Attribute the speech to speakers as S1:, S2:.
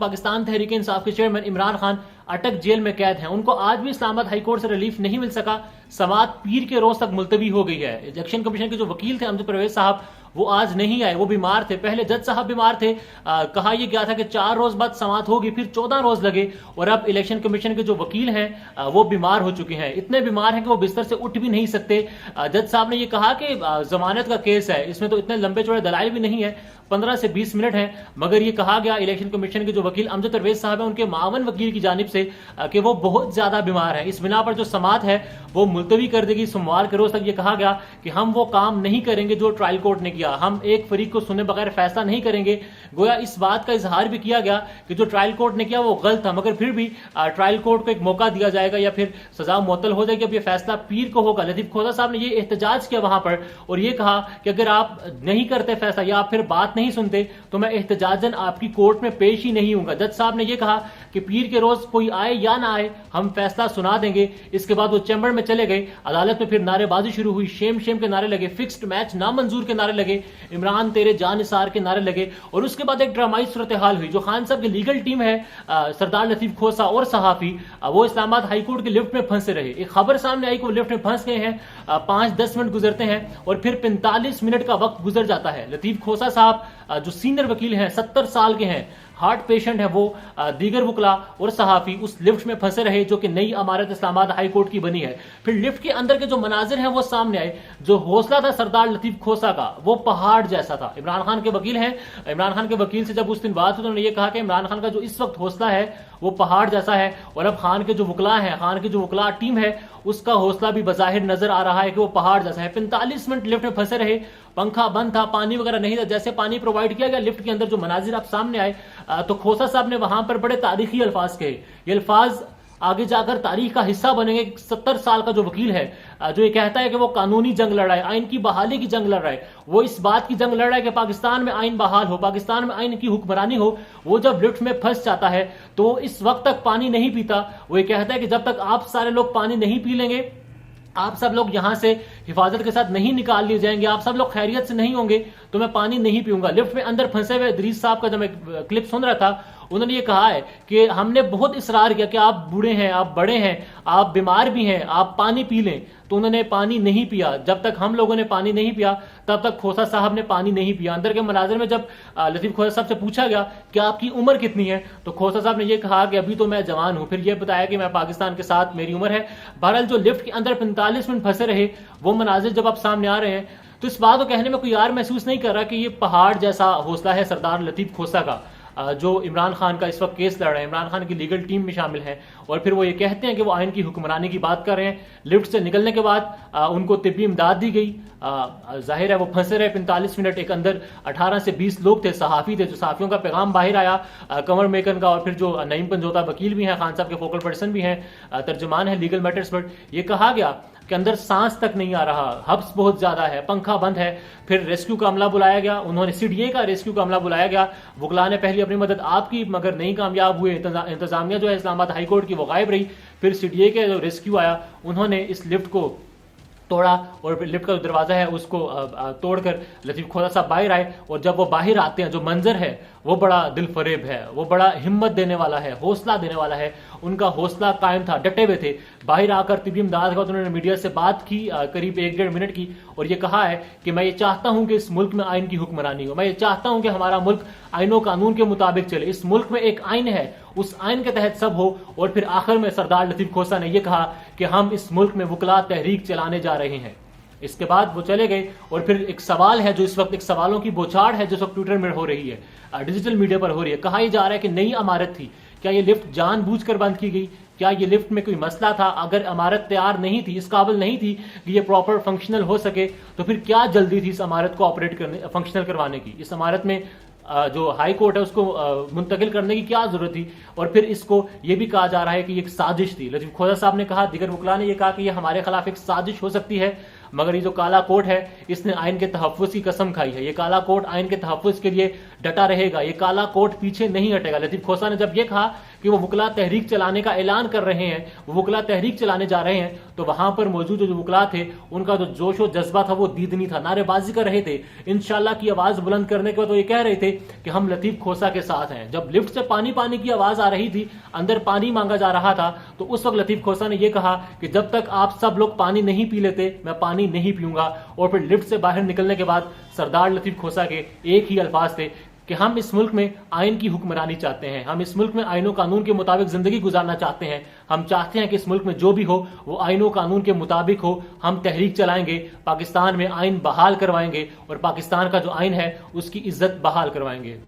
S1: पाकिस्तान तहरीक इंसाफ के चेयरमैन इमरान खान अटक जेल में कैद हैं। उनको आज भी इस्लामाबाद हाई कोर्ट से रिलीफ नहीं मिल सका। समाअत पीर के रोज तक मुलतवी हो गई है। इलेक्शन कमीशन के जो वकील थे अमजद परवेज साहब, वो आज नहीं आए, वो बीमार थे। पहले जज साहब बीमार थे, कहा यह गया था कि 4 रोज बाद समाअत होगी, फिर 14 रोज लगे। और अब इलेक्शन कमीशन के जो वकील हैं वो बीमार हो चुके हैं, इतने बीमार हैं कि वो बिस्तर से उठ भी नहीं सकते। जज साहब ने यह कहा कि जमानत का केस है, इसमें तो इतने लंबे चौड़े दलाइल भी नहीं है, 15 से 20 मिनट है। मगर ये कहा गया इलेक्शन कमीशन के जो वकील अमजद परवेज साहब हैं, उनके मावन वकील की जानिब से कि वो बहुत ज्यादा बीमार है, इस बिना पर जो समाअत है वो मुलतवी कर देगी सोमवार के रोज तक। ये कहा गया कि हम वो काम नहीं करेंगे जो ट्रायल कोर्ट ने किया, हम एक फरीक को सुने बगैर फैसला नहीं करेंगे। गोया इस बात का इजहार भी किया गया कि जो ट्रायल कोर्ट ने किया वो गलत था, मगर फिर भी ट्रायल कोर्ट को एक मौका दिया जाएगा या फिर सजा मुअत्तल हो जाएगी। अब ये फैसला पीर को होगा। लतीफ खोसा साहब ने ये एहतजाज किया वहां पर और ये कहा कि अगर आप नहीं करते फैसला या आप फिर बात नहीं सुनते तो मैं एहतजाजन आपकी कोर्ट में पेश ही नहीं हूंगा। जज साहब ने यह कहा कि पीर के रोज कोई आए या ना आए हम फैसला सुना देंगे। इसके बाद वो चैम्बर में चले गए। अदालत में फिर नारेबाजी शुरू हुई, शेम शेम के नारे लगे, फिक्स्ड मैच नामंजूर के नारे लगे, इमरान तेरे जान निसार के नारे लगे। और उसके बाद एक ड्रामाई सूरत हाल हुई। जो खान साहब की लीगल टीम है, सरदार लतीफ खोसा और सहाफी, वो इस्लामाबाद हाई कोर्ट की लिफ्ट में फंसे रहे। एक खबर सामने आई कि वो लिफ्ट में फंस गए हैं। 5-10 मिनट गुजरते हैं और फिर 45 मिनट का वक्त गुजर जाता है। लतीफ खोसा साहब जो सीनियर वकील हैं, 70 साल के हैं, हार्ट पेशेंट है, वो दीगर वकला और सहाफी उस लिफ्ट में फंसे रहे जो कि नई इमारत इस्लामाबाद हाई कोर्ट की बनी है। फिर लिफ्ट के अंदर के जो मनाजिर हैं वो सामने आए। जो हौसला था सरदार लतीफ खोसा का वो पहाड़ जैसा था। इमरान खान के वकील हैं, इमरान खान के वकील से जब उस दिन बात हुई तो उन्होंने ये कहा कि इमरान खान का जो इस वक्त हौसला है वो पहाड़ जैसा है और अब खान के जो वकला हैं, खान की जो वकला टीम है उसका हौसला भी बज़ाहिर नजर आ रहा है कि वो पहाड़ जैसा है। 45 मिनट लिफ्ट में फंसे रहे, पंखा बंद था, पानी वगैरह नहीं था। जैसे पानी प्रोवाइड किया गया लिफ्ट के अंदर जो मनाजिर आप सामने आए तो खोसा साहब ने वहां पर बड़े तारीखी अल्फाज कहे। ये अल्फाज आगे जाकर तारीख का हिस्सा बनेंगे। 70 साल का जो वकील है जो ये कहता है कि वो कानूनी जंग लड़ रहा है, आइन की बहाली की जंग लड़ रहा है, वो इस बात की जंग लड़ रहा है कि पाकिस्तान में आइन बहाल हो, पाकिस्तान में आइन की हुक्मरानी हो। वो जब लिफ्ट में फंस जाता है तो इस वक्त तक पानी नहीं पीता। वो ये कहता है कि जब तक आप सारे लोग पानी नहीं पी लेंगे, आप सब लोग यहां से हिफाजत के साथ नहीं निकाल लिए जाएंगे, आप सब लोग खैरियत से नहीं होंगे तो मैं पानी नहीं पीऊंगा। लिफ्ट में अंदर फंसे हुए इदरीस साहब का जब मैं क्लिप सुन रहा था, उन्होंने ये कहा है कि हमने बहुत इसरार किया कि आप बूढ़े हैं, आप बड़े हैं, आप बीमार भी हैं, आप पानी पी लें, तो उन्होंने पानी नहीं पिया। जब तक हम लोगों ने पानी नहीं पिया तब तक खोसा साहब ने पानी नहीं पिया। अंदर के मनाजिर में जब लतीफ खोसा साहब से पूछा गया कि आपकी उम्र कितनी है तो खोसा साहब ने यह कहा कि अभी तो मैं जवान हूं। फिर यह बताया कि मैं पाकिस्तान के साथ मेरी उम्र है। बहरहाल जो लिफ्ट के अंदर 45 मिनट फंसे रहे वो मनाजिर जब आप सामने आ रहे हैं तो इस बात को कहने में कोई यार महसूस नहीं कर रहा कि ये पहाड़ जैसा हौसला है सरदार लतीफ खोसा का, जो इमरान खान का इस वक्त केस लड़ रहे हैं, इमरान खान की लीगल टीम में शामिल हैं। और फिर वो ये कहते हैं कि वो आइन की हुक्मरानी की बात कर रहे हैं। लिफ्ट से निकलने के बाद उनको तिब्बी इमदाद दी गई। जाहिर है वो फंसे रहे 45 मिनट। एक अंदर 18 से 20 लोग थे, सहाफी थे, जो सहाफियों का पैगाम बाहर आया, कंवर मेकन का, और फिर जो नईम पंजोता वकील भी हैं, खान साहब के फोकल पर्सन भी हैं, तर्जुमान है लीगल मैटर्स पर। यह कहा गया कि अंदर सांस तक नहीं आ रहा, हब्स बहुत ज्यादा है, पंखा बंद है। फिर रेस्क्यू का अमला बुलाया गया, उन्होंने सीडीए का रेस्क्यू का अमला बुलाया गया। वकला ने पहली अपनी मदद आपकी मगर नहीं कामयाब हुए। इंतजामिया जो है इस्लामाबाद हाई कोर्ट की वो गायब रही। फिर सीडीए के जो रेस्क्यू आया उन्होंने इस लिफ्ट को तोड़ा और फिर लिफ्ट का जो दरवाजा है उसको तोड़कर लतीफ खोसा साहब बाहर आए। और जब वो बाहर आते हैं जो मंजर है वो बड़ा दिल फरेब है, वो बड़ा हिम्मत देने वाला है, हौसला देने वाला है। उनका हौसला कायम था, डटे हुए थे। बाहर आकर तिब्बी इमदाद के बाद उन्होंने मीडिया से बात की करीब 1-1.5 मिनट की और ये कहा है कि मैं ये चाहता हूं कि इस मुल्क में आइन की हुक्मरानी हो, मैं ये चाहता हूं कि हमारा मुल्क आइनों कानून के मुताबिक चले, इस मुल्क में एक आइन है उस आइन के तहत सब हो। और फिर आखिर में सरदार लतीफ खोसा ने यह कहा कि हम इस मुल्क में वकला तहरीक चलाने जा रहे हैं। इसके बाद वो चले गए। और फिर एक सवाल है जो इस वक्त एक सवालों की बौछार है जो इस वक्त ट्विटर में हो रही है, डिजिटल मीडिया पर हो रही है। कहा यह जा रहा है कि नई इमारत थी, क्या ये लिफ्ट जानबूझकर बंद की गई? क्या ये लिफ्ट में कोई मसला था? अगर इमारत तैयार नहीं थी, इस काबिल नहीं थी कि ये प्रॉपर फंक्शनल हो सके, तो फिर क्या जल्दी थी इस इमारत को ऑपरेट करने, फंक्शनल करवाने की? इस इमारत में जो हाई कोर्ट है उसको मुंतकिल करने की क्या जरूरत थी? और फिर इसको ये भी कहा जा रहा है कि ये एक साजिश थी। लतीफ खोसा साहब ने कहा, दीगर वकला ने यह कहा कि ये हमारे खिलाफ एक साजिश हो सकती है, मगर ये जो काला कोर्ट है इसने आइन के तहफ़्फ़ुज़ की कसम खाई है। ये काला कोर्ट आइन के तहफ़्फ़ुज़ के लिए डटा रहेगा, ये काला कोर्ट पीछे नहीं हटेगा। लतीफ खोसा ने जब ये कहा کہ وہ وکلا تحریک چلانے کا اعلان کر رہے ہیں، وہ وکلا تحریک چلانے جا رہے ہیں، تو وہاں پر موجود جو وکلا تھے ان کا جو جوش و جذبہ تھا وہ دیدنی تھا، نعرے بازی کر رہے تھے، انشاءاللہ کی آواز بلند کرنے کے بعد وہ یہ کہہ رہے تھے کہ ہم لطیف کھوسہ کے ساتھ ہیں۔ جب لفٹ سے پانی پانی کی آواز آ رہی تھی، اندر پانی مانگا جا رہا تھا، تو اس وقت لطیف کھوسہ نے یہ کہا کہ جب تک آپ سب لوگ پانی نہیں پی لیتے میں پانی نہیں پیوں گا۔ اور پھر لفٹ سے باہر نکلنے کے بعد سردار لطیف کھوسہ کے ایک ہی الفاظ تھے کہ ہم اس ملک میں آئین کی حکمرانی چاہتے ہیں، ہم اس ملک میں آئین و قانون کے مطابق زندگی گزارنا چاہتے ہیں، ہم چاہتے ہیں کہ اس ملک میں جو بھی ہو وہ آئین و قانون کے مطابق ہو، ہم تحریک چلائیں گے، پاکستان میں آئین بحال کروائیں گے اور پاکستان کا جو آئین ہے اس کی عزت بحال کروائیں گے۔